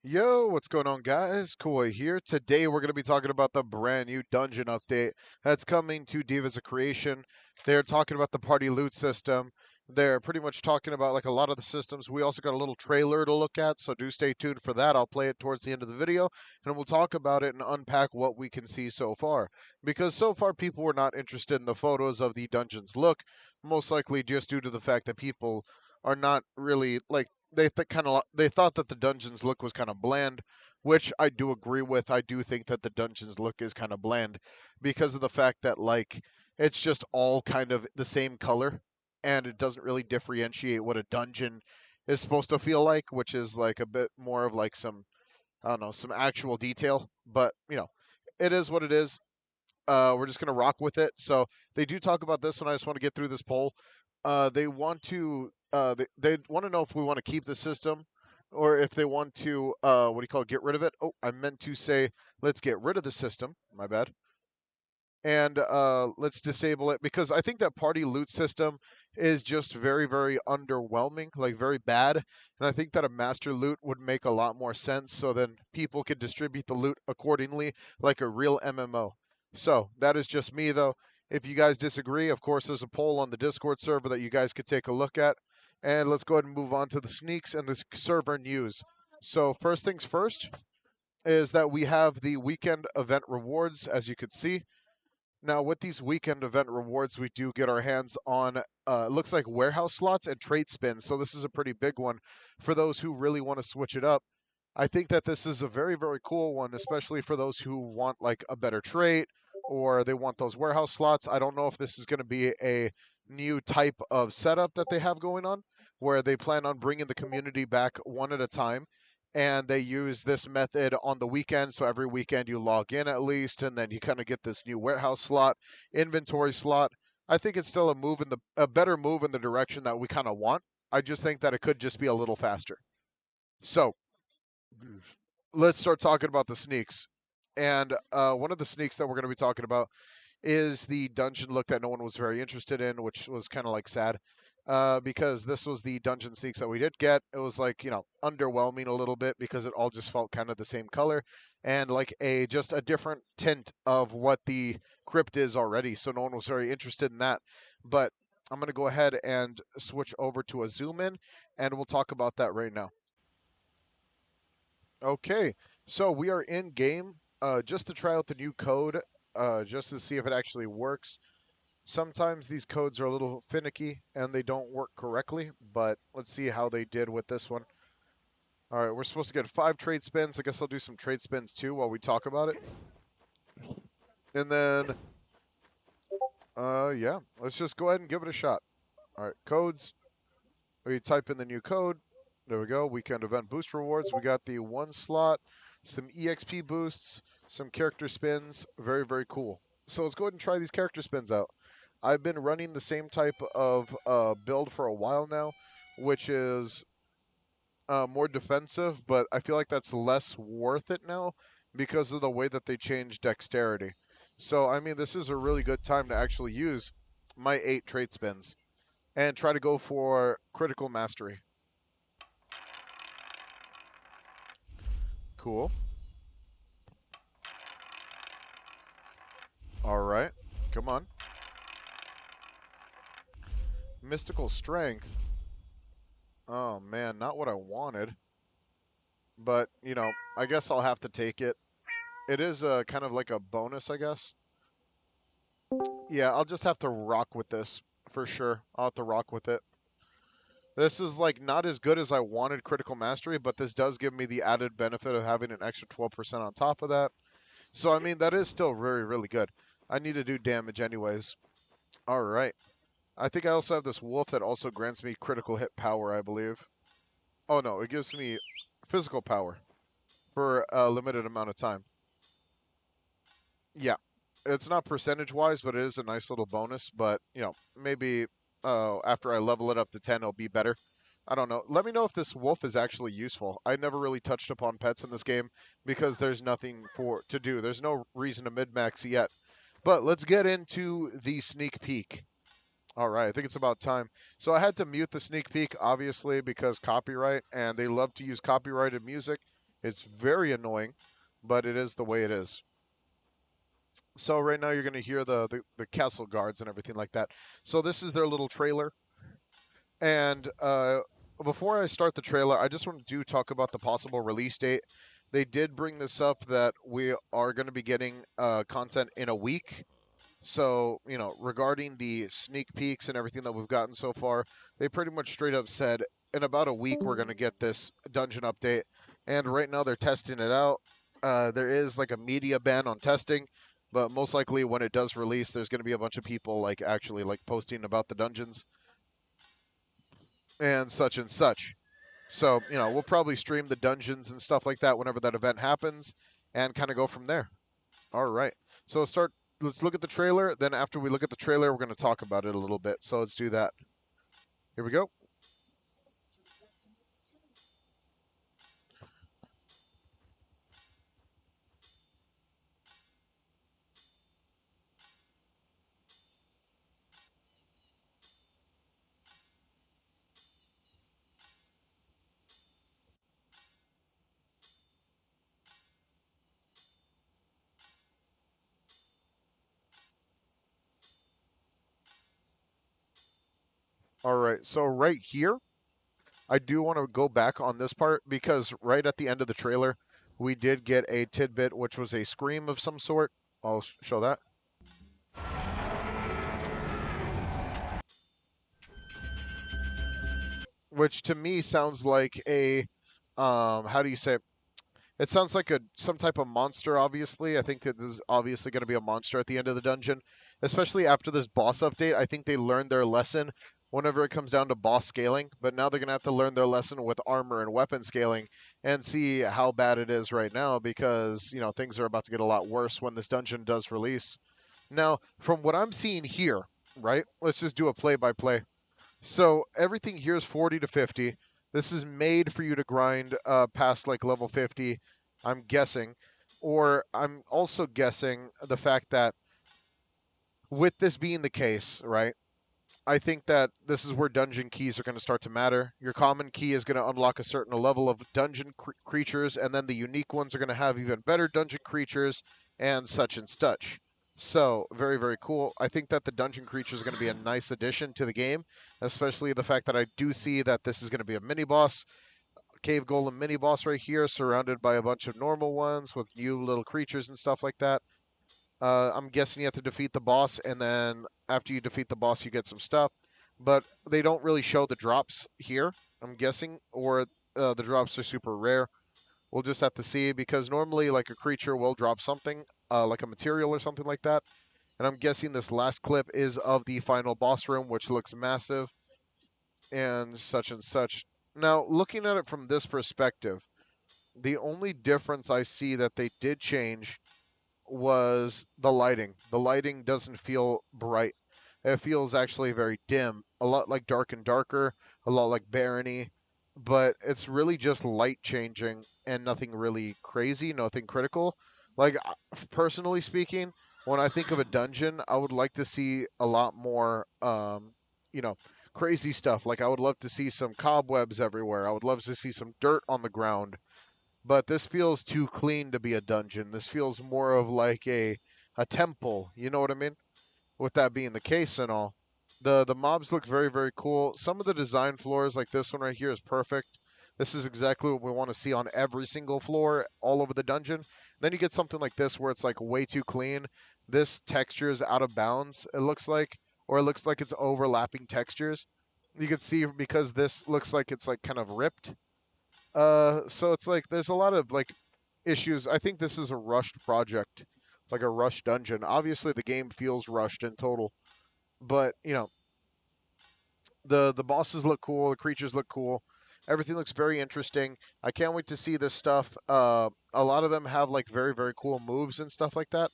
Yo, what's going on, guys? Koi here. Today we're going to be talking about the brand new dungeon update that's coming to Devas Creation. They're talking about the party loot system. They're pretty much talking about like a lot of the systems. We also got a little trailer to look at, so do stay tuned for that. I'll play it towards the end of the video, and we'll talk about it and unpack what we can see so far. Because so far people were not interested in the photos of the dungeon's look, most likely just due to the fact that people are not really like they thought that the dungeon's look was kind of bland, which I do agree with. I do think that the dungeon's look is kind of bland because of the fact that like it's just all kind of the same color and it doesn't really differentiate what a dungeon is supposed to feel like, which is like a bit more of like some I don't know, some actual detail, but it is what it is. We're just gonna rock with it. So they do talk about this one. I just want to get through this poll. They want to know if we want to keep the system or if they want to what do you call it, get rid of it. Oh, I meant to say let's get rid of the system. My bad. And let's disable it because I think that party loot system is just very, very underwhelming, like very bad. And I think that a master loot would make a lot more sense so then people could distribute the loot accordingly like a real MMO. So that is just me though. If you guys disagree, of course, there's a poll on the Discord server that you guys could take a look at. And let's go ahead and move on to the sneaks and the server news. So, first things first is that we have the weekend event rewards, as you could see. Now, with these weekend event rewards, we do get our hands on, it looks like warehouse slots and trade spins. So this is a pretty big one for those who really want to switch it up. I think that this is a very, very cool one, especially for those who want like a better trait or they want those warehouse slots. I don't know if this is going to be a new type of setup that they have going on where they plan on bringing the community back one at a time and they use this method on the weekend. So every weekend you log in at least, and then you kind of get this new warehouse slot, inventory slot. I think it's still a better move in the direction that we kind of want. I just think that it could just be a little faster. So let's start talking about the sneaks. And one of the sneaks that we're going to be talking about is the dungeon look that no one was very interested in, which was kind of like sad. Because this was the dungeon sneaks that we did get. It was like, underwhelming a little bit because it all just felt kind of the same color and like just a different tint of what the crypt is already. So no one was very interested in that. But I'm going to go ahead and switch over to a zoom in and we'll talk about that right now. Okay, so we are in game just to try out the new code, just to see if it actually works. Sometimes these codes are a little finicky and they don't work correctly, but let's see how they did with this one. All right, we're supposed to get 5 trade spins. I guess I'll do some trade spins too while we talk about it. And then, yeah, let's just go ahead and give it a shot. All right, codes. We type in the new code. There we go. Weekend event boost rewards. We got the 1 slot, some EXP boosts, some character spins. Very, very cool. So let's go ahead and try these character spins out. I've been running the same type of build for a while now, which is more defensive, but I feel like that's less worth it now because of the way that they changed dexterity. So, I mean, this is a really good time to actually use my 8 trait spins and try to go for critical mastery. Cool. All right. Come on. Mystical strength. Oh, man, not what I wanted. But, I guess I'll have to take it. It is kind of like a bonus, I guess. Yeah, I'll just have to rock with this for sure. I'll have to rock with it. This is like not as good as I wanted critical mastery, but this does give me the added benefit of having an extra 12% on top of that. So, I mean, that is still very, really good. I need to do damage anyways. All right. I think I also have this wolf that also grants me critical hit power, I believe. Oh, no, it gives me physical power for a limited amount of time. Yeah, it's not percentage-wise, but it is a nice little bonus. But, maybe after I level it up to 10, it'll be better. I don't know. Let me know if this wolf is actually useful. I never really touched upon pets in this game because there's nothing to do. There's no reason to min-max yet. But let's get into the sneak peek. All right, I think it's about time. So I had to mute the sneak peek, obviously, because copyright, and they love to use copyrighted music. It's very annoying, but it is the way it is. So right now you're going to hear the castle guards and everything like that. So this is their little trailer. And before I start the trailer, I just want to talk about the possible release date. They did bring this up that we are going to be getting content in a week. So, regarding the sneak peeks and everything that we've gotten so far, they pretty much straight up said in about a week we're going to get this dungeon update. And right now they're testing it out. There is like a media ban on testing, but most likely when it does release, there's going to be a bunch of people like actually like posting about the dungeons and such and such. So, we'll probably stream the dungeons and stuff like that whenever that event happens and kind of go from there. All right. So let's look at the trailer. Then after we look at the trailer, we're going to talk about it a little bit. So let's do that. Here we go. All right. So right here, I do want to go back on this part because right at the end of the trailer, we did get a tidbit, which was a scream of some sort. I'll show that. Which to me sounds like a, how do you say it? It sounds like some type of monster, obviously. I think that this is obviously going to be a monster at the end of the dungeon, especially after this boss update. I think they learned their lesson whenever it comes down to boss scaling, but now they're going to have to learn their lesson with armor and weapon scaling and see how bad it is right now because, things are about to get a lot worse when this dungeon does release. Now, from what I'm seeing here, right, let's just do a play-by-play. So everything here is 40 to 50. This is made for you to grind past like level 50, I'm guessing. Or I'm also guessing the fact that with this being the case, right? I think that this is where dungeon keys are going to start to matter. Your common key is going to unlock a certain level of dungeon creatures, and then the unique ones are going to have even better dungeon creatures and such and such. So, very, very cool. I think that the dungeon creatures are going to be a nice addition to the game, especially the fact that I do see that this is going to be a mini boss, cave golem mini boss right here, surrounded by a bunch of normal ones with new little creatures and stuff like that. I'm guessing you have to defeat the boss, and then after you defeat the boss, you get some stuff. But they don't really show the drops here, I'm guessing, or the drops are super rare. We'll just have to see because normally, like a creature will drop something, like a material or something like that. And I'm guessing this last clip is of the final boss room, which looks massive and such and such. Now, looking at it from this perspective, the only difference I see that they did change was the lighting. The lighting doesn't feel bright. It feels actually very dim, a lot like Dark and Darker, a lot like Barony, but it's really just light changing and nothing really crazy, nothing critical. Like personally speaking, when I think of a dungeon, I would like to see a lot more you know, crazy stuff. Like I would love to see some cobwebs everywhere. I would love to see some dirt on the ground, but this feels too clean to be a dungeon. This feels more of like a temple. You know what I mean? With that being the case and all, the mobs look very very cool. Some of the design floors, like this one right here, is perfect. This is exactly what we want to see on every single floor, all over the dungeon. Then you get something like this where it's like way too clean. This texture is out of bounds. It looks like, or it looks like it's overlapping textures. You can see because this looks like it's like kind of ripped, so it's like there's a lot of like issues. I think this is a rushed project, like a rushed dungeon. Obviously, the game feels rushed in total, but the bosses look cool, the creatures look cool, everything looks very interesting. I can't wait to see this stuff. A lot of them have like very very cool moves and stuff like that.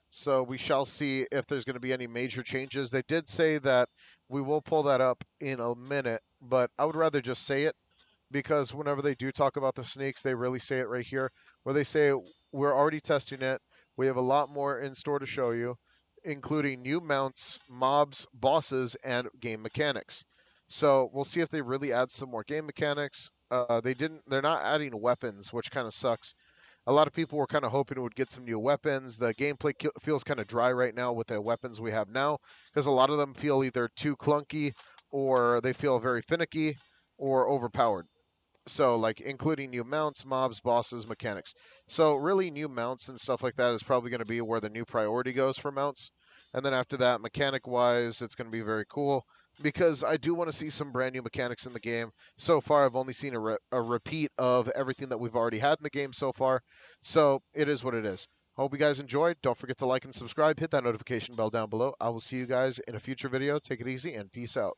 So we shall see if there's going to be any major changes. They did say that we will pull that up in a minute, but I would rather just say it because whenever they do talk about the sneaks, they really say it right here, where they say we're already testing it. We have a lot more in store to show you, including new mounts, mobs, bosses, and game mechanics. So we'll see if they really add some more game mechanics. They're not adding weapons, which kind of sucks. A lot of people were kind of hoping it would get some new weapons. The gameplay feels kind of dry right now with the weapons we have now because a lot of them feel either too clunky or they feel very finicky or overpowered. So, like, including new mounts, mobs, bosses, mechanics. So, really, new mounts and stuff like that is probably going to be where the new priority goes for mounts. And then after that, mechanic wise, it's going to be very cool because I do want to see some brand new mechanics in the game. So far, I've only seen a repeat of everything that we've already had in the game so far. So, it is what it is. Hope you guys enjoyed. Don't forget to like and subscribe. Hit that notification bell down below. I will see you guys in a future video. Take it easy and peace out.